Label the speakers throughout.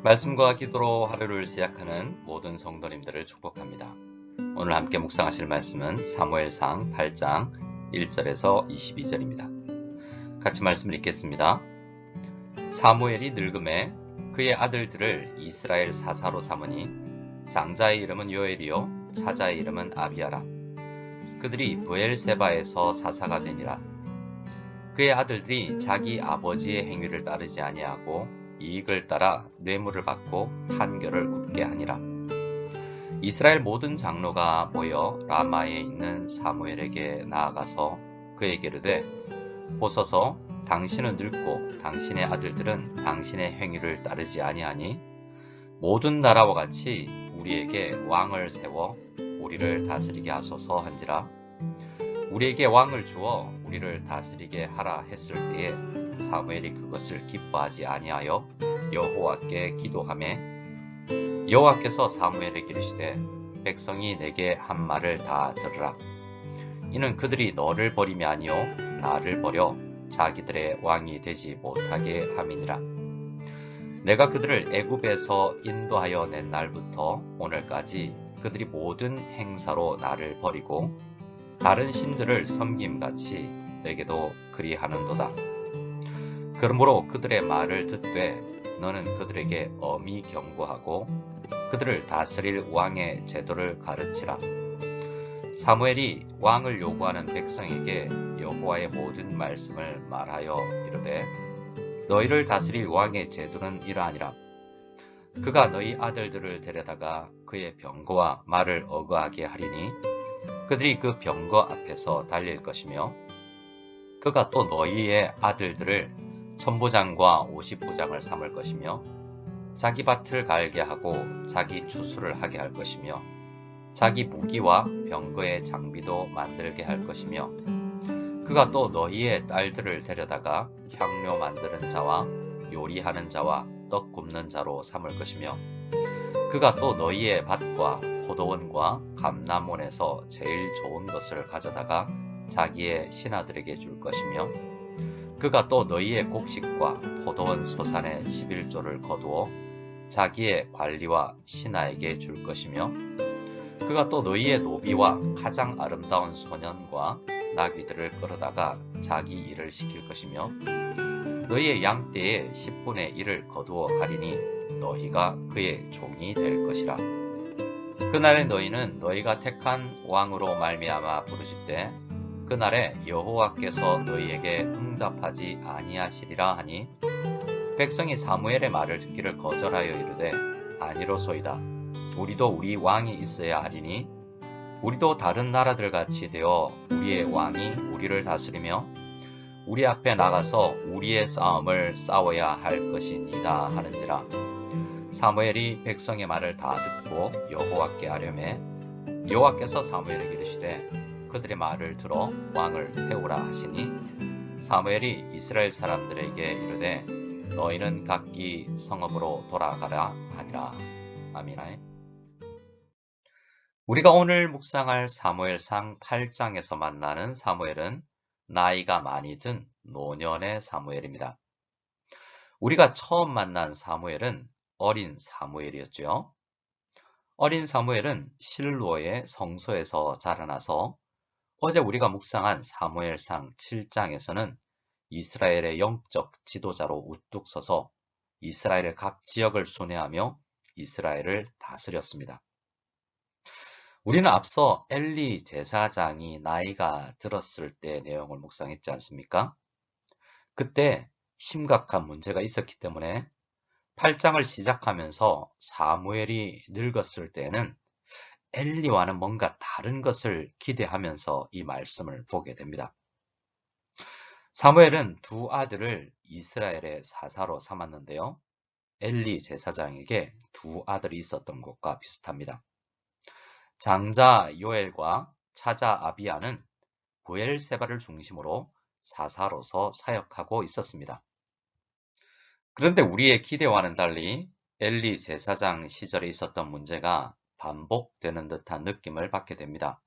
Speaker 1: 말씀과 기도로 하루를 시작하는 모든 성도님들을 축복합니다. 오늘 함께 묵상하실 말씀은 사무엘상 8장 1절에서 22절입니다. 같이 말씀을 읽겠습니다. 사무엘이 늙음에 그의 아들들을 이스라엘 사사로 삼으니 장자의 이름은 요엘이요 차자의 이름은 아비아라. 그들이 브엘세바에서 사사가 되니라. 그의 아들들이 자기 아버지의 행위를 따르지 아니하고 이익을 따라 뇌물을 받고 판결을 굽게 하니라. 이스라엘 모든 장로가 모여 라마에 있는 사무엘에게 나아가서 그에게 이르되 보소서 당신은 늙고 당신의 아들들은 당신의 행위를 따르지 아니하니 모든 나라와 같이 우리에게 왕을 세워 우리를 다스리게 하소서 한지라. 우리에게 왕을 주어 우리를 다스리게 하라 했을 때에 사무엘이 그것을 기뻐하지 아니하여 여호와께 기도하매 여호와께서 사무엘에게 이르시되 백성이 내게 한 말을 다 들으라. 이는 그들이 너를 버림이 아니요 나를 버려 자기들의 왕이 되지 못하게 함이니라. 내가 그들을 애굽에서 인도하여 낸 날부터 오늘까지 그들이 모든 행사로 나를 버리고 다른 신들을 섬김같이 내게도 그리하는도다. 그러므로 그들의 말을 듣되 너는 그들에게 엄히 경고하고 그들을 다스릴 왕의 제도를 가르치라. 사무엘이 왕을 요구하는 백성에게 여호와의 모든 말씀을 말하여 이르되 너희를 다스릴 왕의 제도는 이러하니라. 그가 너희 아들들을 데려다가 그의 병거와 말을 어거하게 하리니 그들이 그 병거 앞에서 달릴 것이며 그가 또 너희의 아들들을 천부장과 오십부장을 삼을 것이며 자기 밭을 갈게 하고 자기 추수를 하게 할 것이며 자기 무기와 병거의 장비도 만들게 할 것이며 그가 또 너희의 딸들을 데려다가 향료 만드는 자와 요리하는 자와 떡 굽는 자로 삼을 것이며 그가 또 너희의 밭과 포도원과 감람원에서 제일 좋은 것을 가져다가 자기의 신하들에게 줄 것이며 그가 또 너희의 곡식과 포도원 소산의 11조를 거두어 자기의 관리와 신하에게 줄 것이며 그가 또 너희의 노비와 가장 아름다운 소년과 나귀들을 끌어다가 자기 일을 시킬 것이며 너희의 양떼의 10분의 1을 거두어 가리니 너희가 그의 종이 될 것이라. 그날에 너희는 너희가 택한 왕으로 말미암아 부르짖되 그날에 여호와께서 너희에게 응답하지 아니하시리라 하니 백성이 사무엘의 말을 듣기를 거절하여 이르되 아니로소이다. 우리도 우리 왕이 있어야 하리니 우리도 다른 나라들 같이 되어 우리의 왕이 우리를 다스리며 우리 앞에 나가서 우리의 싸움을 싸워야 할 것이니이다 하는지라. 사무엘이 백성의 말을 다 듣고 여호와께 아뢰매 여호와께서 사무엘에게 이르시되 그들의 말을 들어 왕을 세우라 하시니 사무엘이 이스라엘 사람들에게 이르되 너희는 각기 성읍으로 돌아가라 하니라. 아멘. 우리가 오늘 묵상할 사무엘상 8장에서 만나는 사무엘은 나이가 많이 든 노년의 사무엘입니다. 우리가 처음 만난 사무엘은 어린 사무엘이었죠. 어린 사무엘은 실로의 성소에서 자라나서 어제 우리가 묵상한 사무엘상 7장에서는 이스라엘의 영적 지도자로 우뚝 서서 이스라엘의 각 지역을 순회하며 이스라엘을 다스렸습니다. 우리는 앞서 엘리 제사장이 나이가 들었을 때 내용을 묵상했지 않습니까? 그때 심각한 문제가 있었기 때문에 8장을 시작하면서 사무엘이 늙었을 때는 엘리와는 뭔가 다른 것을 기대하면서 이 말씀을 보게 됩니다. 사무엘은 두 아들을 이스라엘의 사사로 삼았는데요. 엘리 제사장에게 두 아들이 있었던 것과 비슷합니다. 장자 요엘과 차자 아비야는 브엘세바를 중심으로 사사로서 사역하고 있었습니다. 그런데 우리의 기대와는 달리 엘리 제사장 시절에 있었던 문제가 반복되는 듯한 느낌을 받게 됩니다.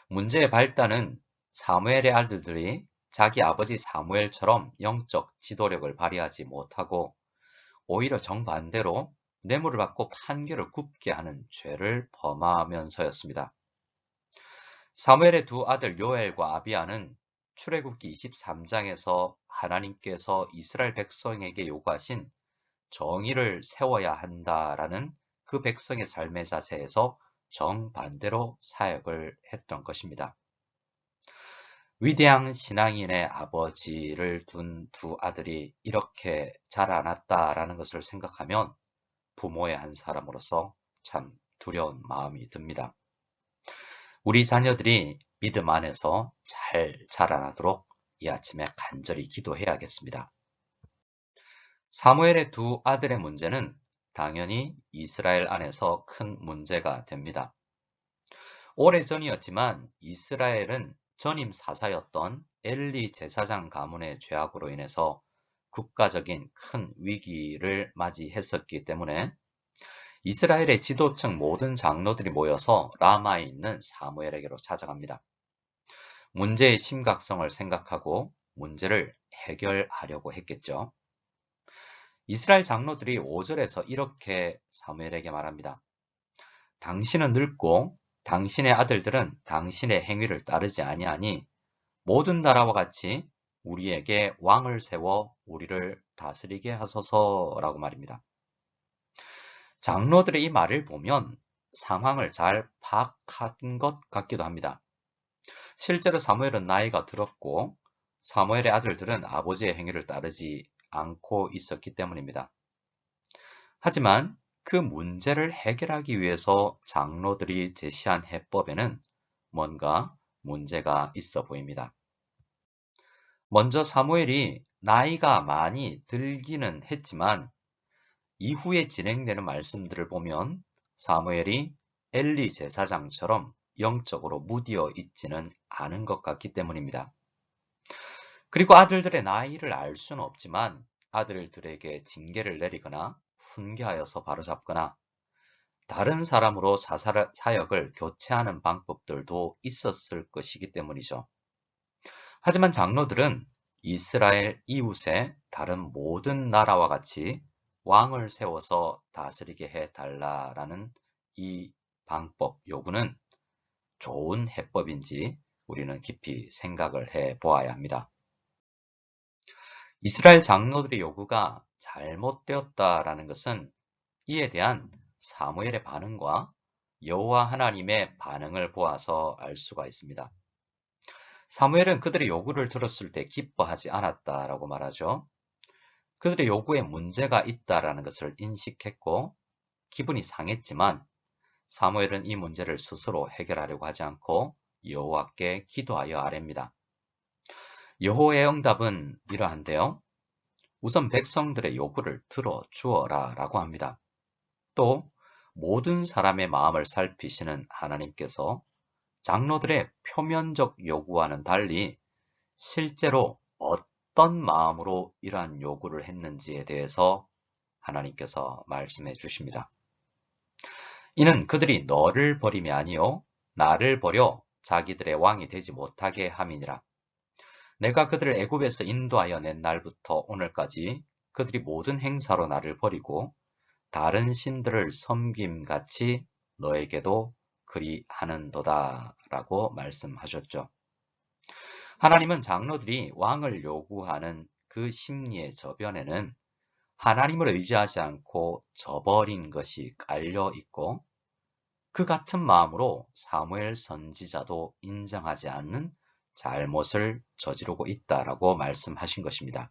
Speaker 1: 문제의 발단은 사무엘의 아들들이 자기 아버지 사무엘처럼 영적 지도력을 발휘하지 못하고 오히려 정반대로 뇌물을 받고 판결을 굽게 하는 죄를 범하면서였습니다. 사무엘의 두 아들 요엘과 아비야는 출애굽기 23장에서 하나님께서 이스라엘 백성에게 요구하신 정의를 세워야 한다라는 그 백성의 삶의 자세에서 정반대로 사역을 했던 것입니다. 위대한 신앙인의 아버지를 둔 두 아들이 이렇게 자라났다라는 것을 생각하면 부모의 한 사람으로서 참 두려운 마음이 듭니다. 우리 자녀들이 믿음 안에서 잘 자라나도록 이 아침에 간절히 기도해야겠습니다. 사무엘의 두 아들의 문제는 당연히 이스라엘 안에서 큰 문제가 됩니다. 오래전이었지만 이스라엘은 전임 사사였던 엘리 제사장 가문의 죄악으로 인해서 국가적인 큰 위기를 맞이했었기 때문에 이스라엘의 지도층 모든 장로들이 모여서 라마에 있는 사무엘에게로 찾아갑니다. 문제의 심각성을 생각하고 문제를 해결하려고 했겠죠. 이스라엘 장로들이 5절에서 이렇게 사무엘에게 말합니다. 당신은 늙고 당신의 아들들은 당신의 행위를 따르지 아니하니 모든 나라와 같이 우리에게 왕을 세워 우리를 다스리게 하소서라고 말입니다. 장로들의 이 말을 보면 상황을 잘 파악한 것 같기도 합니다. 실제로 사무엘은 나이가 들었고 사무엘의 아들들은 아버지의 행위를 따르지 않고 있었기 때문입니다. 하지만 그 문제를 해결하기 위해서 장로들이 제시한 해법에는 뭔가 문제가 있어 보입니다. 먼저 사무엘이 나이가 많이 들기는 했지만 이후에 진행되는 말씀들을 보면 사무엘이 엘리 제사장처럼 영적으로 무디어 있지는 않은 것 같기 때문입니다. 그리고 아들들의 나이를 알 수는 없지만 아들들에게 징계를 내리거나 훈계하여서 바로잡거나 다른 사람으로 사역을 교체하는 방법들도 있었을 것이기 때문이죠. 하지만 장로들은 이스라엘 이웃의 다른 모든 나라와 같이 왕을 세워서 다스리게 해달라라는 이 방법 요구는 좋은 해법인지 우리는 깊이 생각을 해 보아야 합니다. 이스라엘 장로들의 요구가 잘못되었다라는 것은 이에 대한 사무엘의 반응과 여호와 하나님의 반응을 보아서 알 수가 있습니다. 사무엘은 그들의 요구를 들었을 때 기뻐하지 않았다라고 말하죠. 그들의 요구에 문제가 있다라는 것을 인식했고 기분이 상했지만 사무엘은 이 문제를 스스로 해결하려고 하지 않고 여호와께 기도하여 아뢰입니다. 여호와의 응답은 이러한데요. 우선 백성들의 요구를 들어주어라 라고 합니다. 또 모든 사람의 마음을 살피시는 하나님께서 장로들의 표면적 요구와는 달리 실제로 어떤 마음으로 이러한 요구를 했는지에 대해서 하나님께서 말씀해 주십니다. 이는 그들이 너를 버림이 아니요 나를 버려 자기들의 왕이 되지 못하게 함이니라. 내가 그들을 애굽에서 인도하여 낸 날부터 오늘까지 그들이 모든 행사로 나를 버리고 다른 신들을 섬김같이 너에게도 그리하는도다 라고 말씀하셨죠. 하나님은 장로들이 왕을 요구하는 그 심리의 저변에는 하나님을 의지하지 않고 저버린 것이 깔려 있고 그 같은 마음으로 사무엘 선지자도 인정하지 않는 잘못을 저지르고 있다라고 말씀하신 것입니다.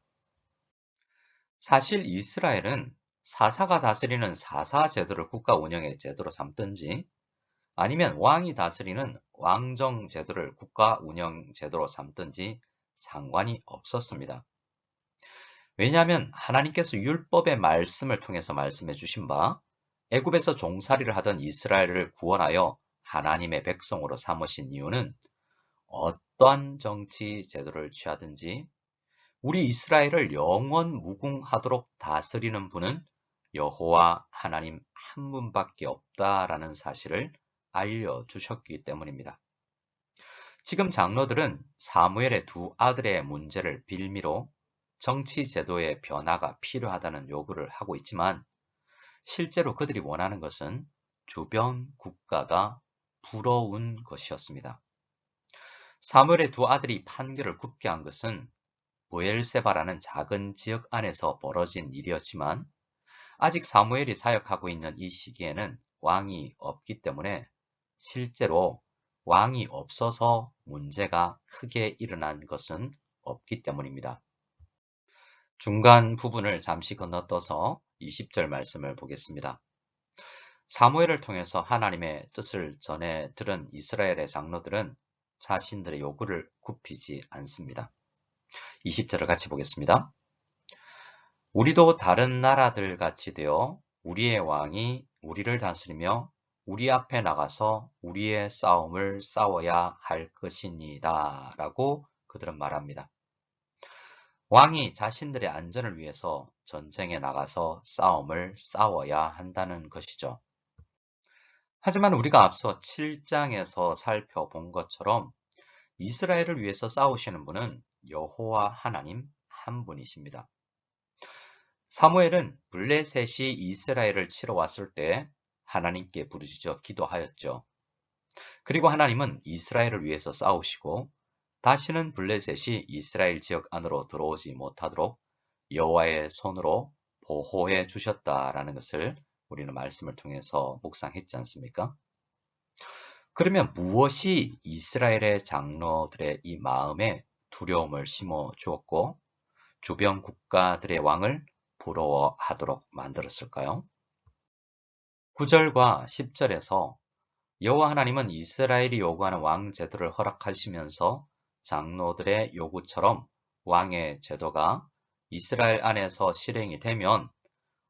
Speaker 1: 사실 이스라엘은 사사가 다스리는 사사 제도를 국가 운영의 제도로 삼든지 아니면 왕이 다스리는 왕정 제도를 국가 운영 제도로 삼든지 상관이 없었습니다. 왜냐하면 하나님께서 율법의 말씀을 통해서 말씀해 주신 바 애굽에서 종살이를 하던 이스라엘을 구원하여 하나님의 백성으로 삼으신 이유는 어떠한 정치 제도를 취하든지 우리 이스라엘을 영원 무궁하도록 다스리는 분은 여호와 하나님 한 분밖에 없다라는 사실을 알려주셨기 때문입니다. 지금 장로들은 사무엘의 두 아들의 문제를 빌미로 정치 제도의 변화가 필요하다는 요구를 하고 있지만 실제로 그들이 원하는 것은 주변 국가가 부러운 것이었습니다. 사무엘의 두 아들이 판결을 굽게 한 것은 보엘세바라는 작은 지역 안에서 벌어진 일이었지만 아직 사무엘이 사역하고 있는 이 시기에는 왕이 없기 때문에 실제로 왕이 없어서 문제가 크게 일어난 것은 없기 때문입니다. 중간 부분을 잠시 건너떠서 20절 말씀을 보겠습니다. 사무엘을 통해서 하나님의 뜻을 전해 들은 이스라엘의 장로들은 자신들의 요구를 굽히지 않습니다. 20절을 같이 보겠습니다. 우리도 다른 나라들 같이 되어 우리의 왕이 우리를 다스리며 우리 앞에 나가서 우리의 싸움을 싸워야 할 것이니다. 라고 그들은 말합니다. 왕이 자신들의 안전을 위해서 전쟁에 나가서 싸움을 싸워야 한다는 것이죠. 하지만 우리가 앞서 7장에서 살펴본 것처럼 이스라엘을 위해서 싸우시는 분은 여호와 하나님 한 분이십니다. 사무엘은 블레셋이 이스라엘을 치러 왔을 때 하나님께 부르짖어 기도하였죠. 그리고 하나님은 이스라엘을 위해서 싸우시고 다시는 블레셋이 이스라엘 지역 안으로 들어오지 못하도록 여호와의 손으로 보호해 주셨다라는 것을 우리는 말씀을 통해서 묵상했지 않습니까? 그러면 무엇이 이스라엘의 장로들의 이 마음에 두려움을 심어 주었고 주변 국가들의 왕을 부러워하도록 만들었을까요? 9절과 10절에서 여호와 하나님은 이스라엘이 요구하는 왕 제도를 허락하시면서 장로들의 요구처럼 왕의 제도가 이스라엘 안에서 실행이 되면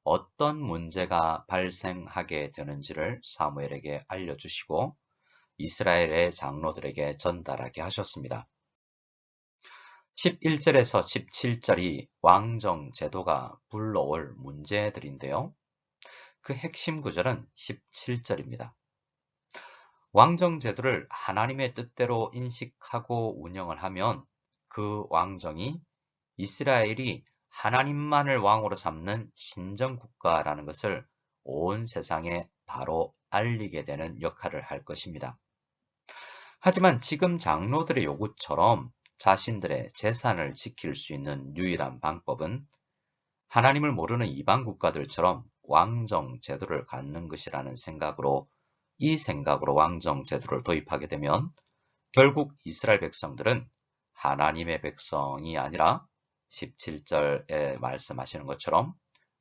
Speaker 1: 어떤 문제가 발생하게 되는지를 사무엘에게 알려주시고 이스라엘의 장로들에게 전달하게 하셨습니다. 11절에서 17절이 왕정 제도가 불러올 문제들인데요. 그 핵심 구절은 17절입니다. 왕정 제도를 하나님의 뜻대로 인식하고 운영을 하면 그 왕정이 이스라엘이 하나님만을 왕으로 삼는 신정국가라는 것을 온 세상에 바로 알리게 되는 역할을 할 것입니다. 하지만 지금 장로들의 요구처럼 자신들의 재산을 지킬 수 있는 유일한 방법은 하나님을 모르는 이방 국가들처럼 왕정 제도를 갖는 것이라는 생각으로 이 생각으로 왕정 제도를 도입하게 되면 결국 이스라엘 백성들은 하나님의 백성이 아니라 17절에 말씀하시는 것처럼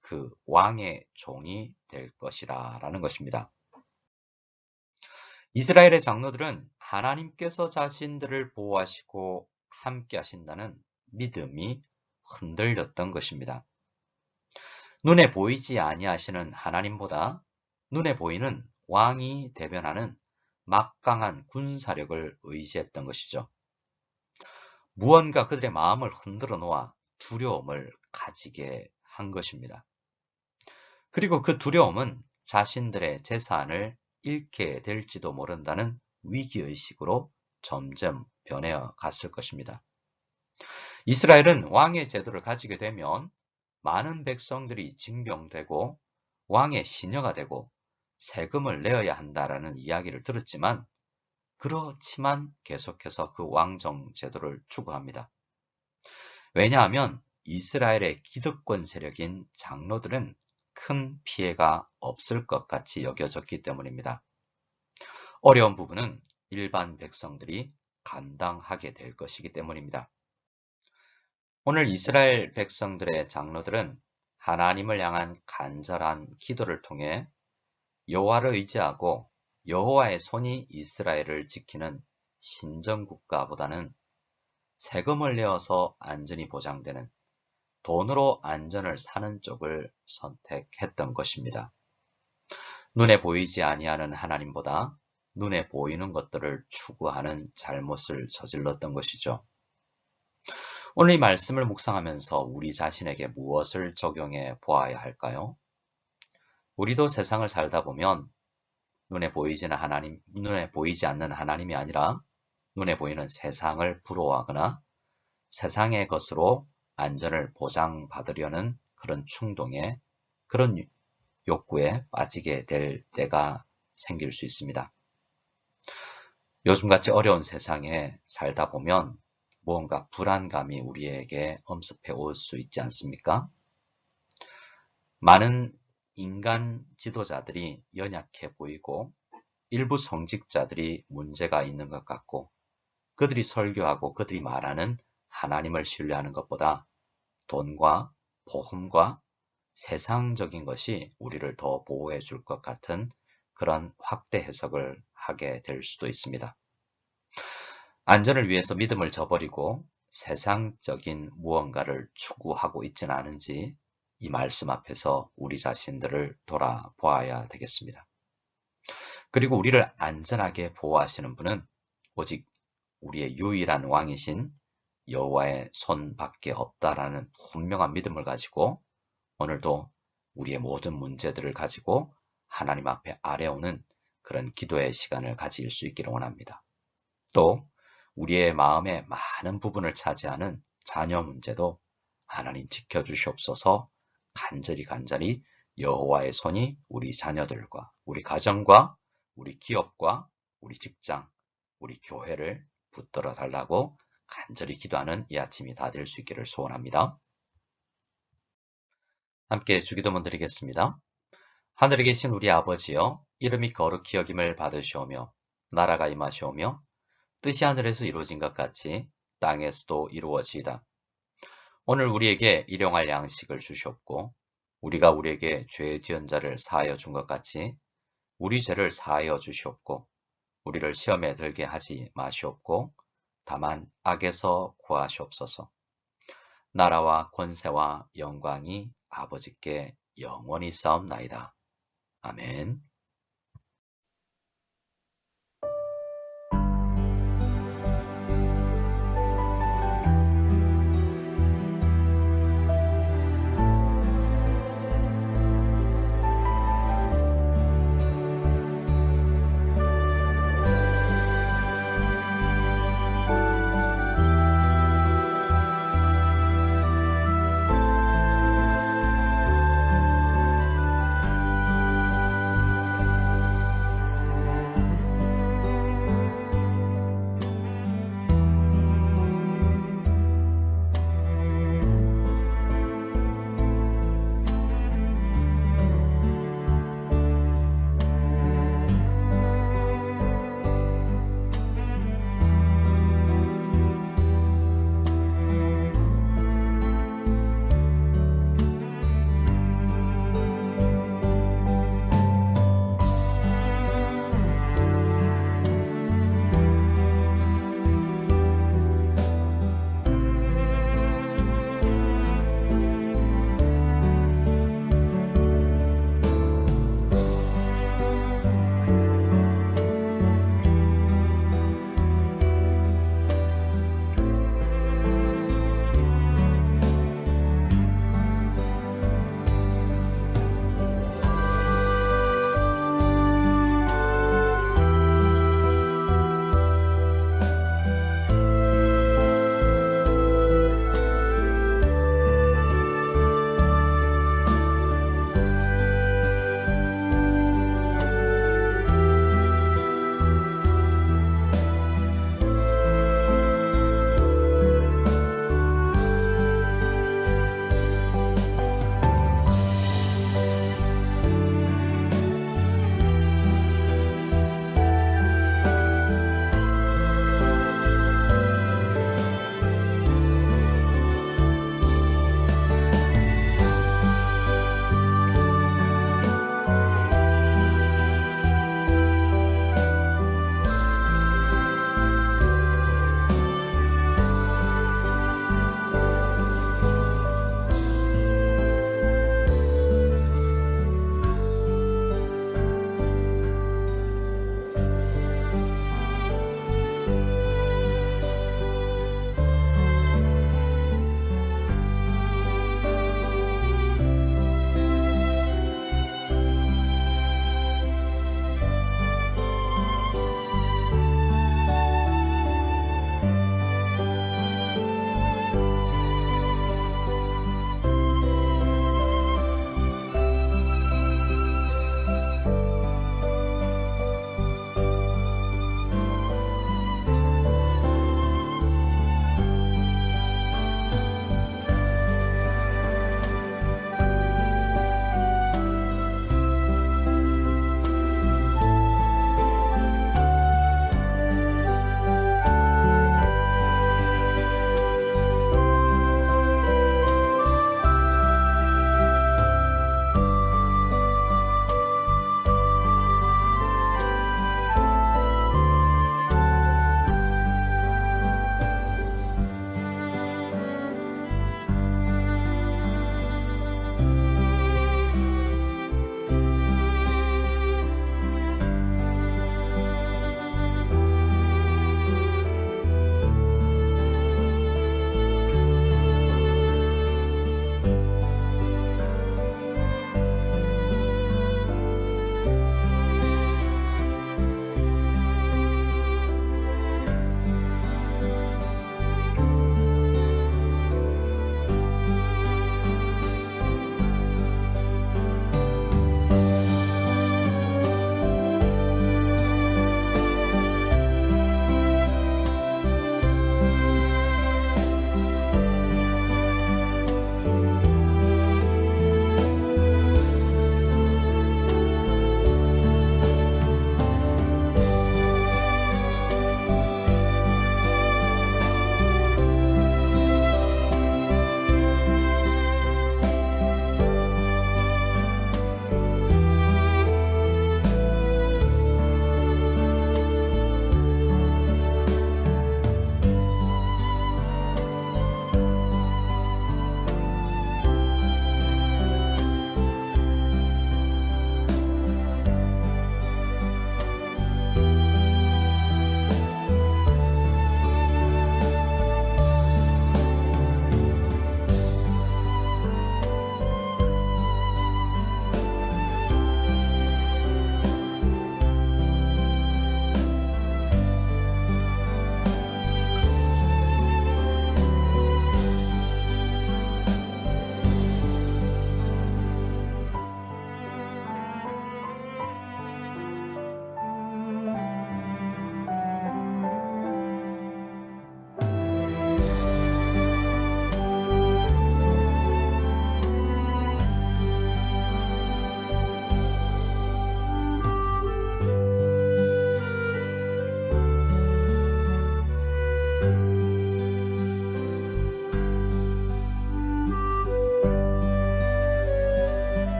Speaker 1: 그 왕의 종이 될 것이라 라는 것입니다. 이스라엘의 장로들은 하나님께서 자신들을 보호하시고 함께 하신다는 믿음이 흔들렸던 것입니다. 눈에 보이지 아니하시는 하나님보다 눈에 보이는 왕이 대변하는 막강한 군사력을 의지했던 것이죠. 무언가 그들의 마음을 흔들어 놓아 두려움을 가지게 한 것입니다. 그리고 그 두려움은 자신들의 재산을 잃게 될지도 모른다는 위기의식으로 점점 변해어 갔을 것입니다. 이스라엘은 왕의 제도를 가지게 되면 많은 백성들이 징병되고 왕의 시녀가 되고 세금을 내어야 한다라는 이야기를 들었지만 그렇지만 계속해서 그 왕정 제도를 추구합니다. 왜냐하면 이스라엘의 기득권 세력인 장로들은 큰 피해가 없을 것 같이 여겨졌기 때문입니다. 어려운 부분은 일반 백성들이 감당하게 될 것이기 때문입니다. 오늘 이스라엘 백성들의 장로들은 하나님을 향한 간절한 기도를 통해 여호와를 의지하고 여호와의 손이 이스라엘을 지키는 신정국가보다는 세금을 내어서 안전이 보장되는 돈으로 안전을 사는 쪽을 선택했던 것입니다. 눈에 보이지 아니하는 하나님보다 눈에 보이는 것들을 추구하는 잘못을 저질렀던 것이죠. 오늘 이 말씀을 묵상하면서 우리 자신에게 무엇을 적용해 보아야 할까요? 우리도 세상을 살다 보면 눈에 보이지 않는 하나님이 아니라 눈에 보이는 세상을 부러워하거나 세상의 것으로 안전을 보장받으려는 그런 충동에, 그런 욕구에 빠지게 될 때가 생길 수 있습니다. 요즘같이 어려운 세상에 살다 보면 무언가 불안감이 우리에게 엄습해 올 수 있지 않습니까? 많은 인간 지도자들이 연약해 보이고 일부 성직자들이 문제가 있는 것 같고, 그들이 설교하고 그들이 말하는 하나님을 신뢰하는 것보다 돈과 보험과 세상적인 것이 우리를 더 보호해 줄 것 같은 그런 확대 해석을 하게 될 수도 있습니다. 안전을 위해서 믿음을 저버리고 세상적인 무언가를 추구하고 있지는 않은지 이 말씀 앞에서 우리 자신들을 돌아보아야 되겠습니다. 그리고 우리를 안전하게 보호하시는 분은 오직 우리의 유일한 왕이신 여호와의 손밖에 없다라는 분명한 믿음을 가지고 오늘도 우리의 모든 문제들을 가지고 하나님 앞에 아뢰오는 그런 기도의 시간을 가질 수 있기를 원합니다. 또 우리의 마음의 많은 부분을 차지하는 자녀 문제도 하나님 지켜주시옵소서, 간절히 여호와의 손이 우리 자녀들과 우리 가정과 우리 기업과 우리 직장, 우리 교회를 붙들어 달라고 간절히 기도하는 이 아침이 다 될 수 있기를 소원합니다. 함께 주기도문 드리겠습니다. 하늘에 계신 우리 아버지여, 이름이 거룩히 여김을 받으시오며 나라가 임하시오며 뜻이 하늘에서 이루어진 것 같이 땅에서도 이루어지이다. 오늘 우리에게 일용할 양식을 주시옵고 우리가 우리에게 죄 지은 자를 사하여 준 것 같이 우리 죄를 사하여 주시옵고 우리를 시험에 들게 하지 마시옵고 다만 악에서 구하시옵소서. 나라와 권세와 영광이 아버지께 영원히 싸움나이다. 아멘.